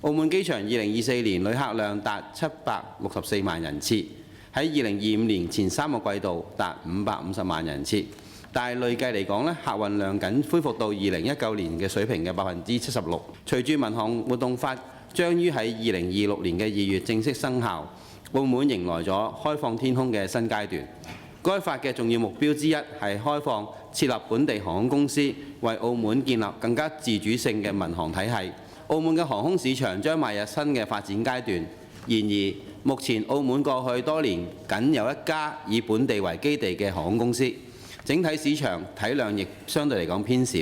澳門機場2024年旅客量達764萬人次，喺2025年前3個季度達550萬人次。但係累計嚟講咧，客運量僅恢復到2019年嘅水平嘅76%。隨住民航活動法將於喺2026年嘅2月正式生效，澳門迎來咗開放天空嘅新階段。該法嘅重要目標之一係開放設立本地航空公司，為澳門建立更加自主性嘅民航體系。澳門嘅航空市場將邁入新嘅發展階段。然而，目前澳門過去多年僅有一家以本地為基地嘅航空公司。整體市場體量亦相對嚟講偏少。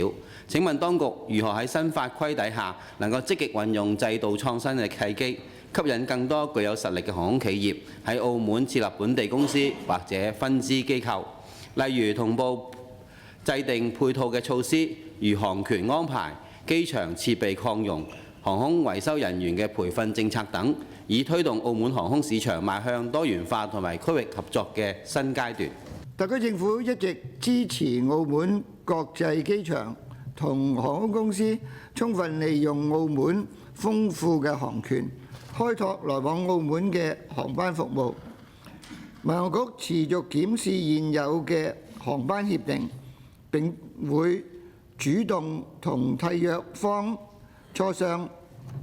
請問當局如何喺新法規底下能夠積極運用制度創新嘅契機，吸引更多具有實力嘅航空企業喺澳門設立本地公司或者分支機構，例如同步制定配套嘅措施，如航權安排、機場設備擴容、航空維修人員嘅培訓政策等，以推動澳門航空市場邁向多元化同埋區域合作嘅新階段。特區政府一直支持澳門國際機場同航空公司充分利用澳門豐富嘅航權，開拓來往澳門嘅航班服務。民航局持續檢視現有嘅航班協定，並會主動同締約方磋商，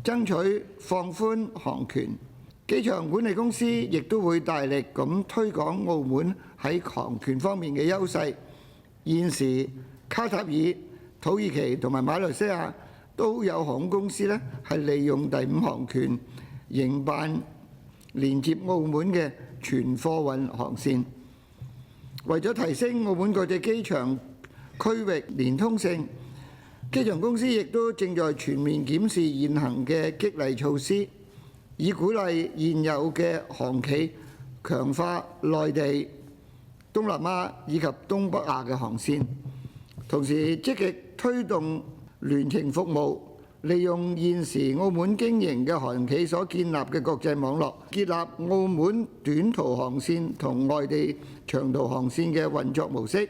爭取放寬航權。機場管理公司亦都會大力咁推廣澳門喺航權方面嘅優勢。現時卡塔爾、土耳其同埋馬來西亞都有航空公司係利用第5航權營辦連接澳門嘅全貨運航線。為咗提升澳門國際機場區域連通性，機場公司亦都正在全面檢視現行嘅激勵措施，以鼓勵現有嘅航企強化內地、東南亞以及東北亞嘅航線，同時積極推動聯程服務，利用現時澳門經營嘅航企所建立嘅國際網絡，結合澳門短途航線同外地長途航線嘅運作模式，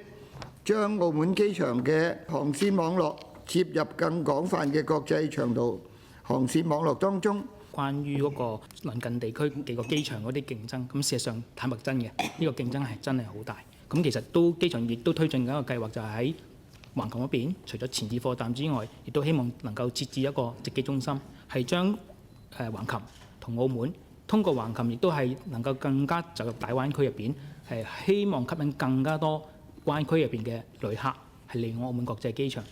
將澳門機場嘅航線網絡接入更廣泛嘅國際長途航線網絡當中。關於嗰個鄰近地區幾個機場嗰啲競爭，咁事實上坦白真嘅，呢個競爭係真係好大。咁其實機場亦都推進緊一個計劃，就係喺橫琴嗰邊，除咗前置貨站之外，亦都希望能夠設置一個值機中心，係將橫琴同澳門通過橫琴，亦都係能夠更加走入大灣區入邊，係希望吸引更加多灣區入邊嘅旅客係利用澳門國際機場。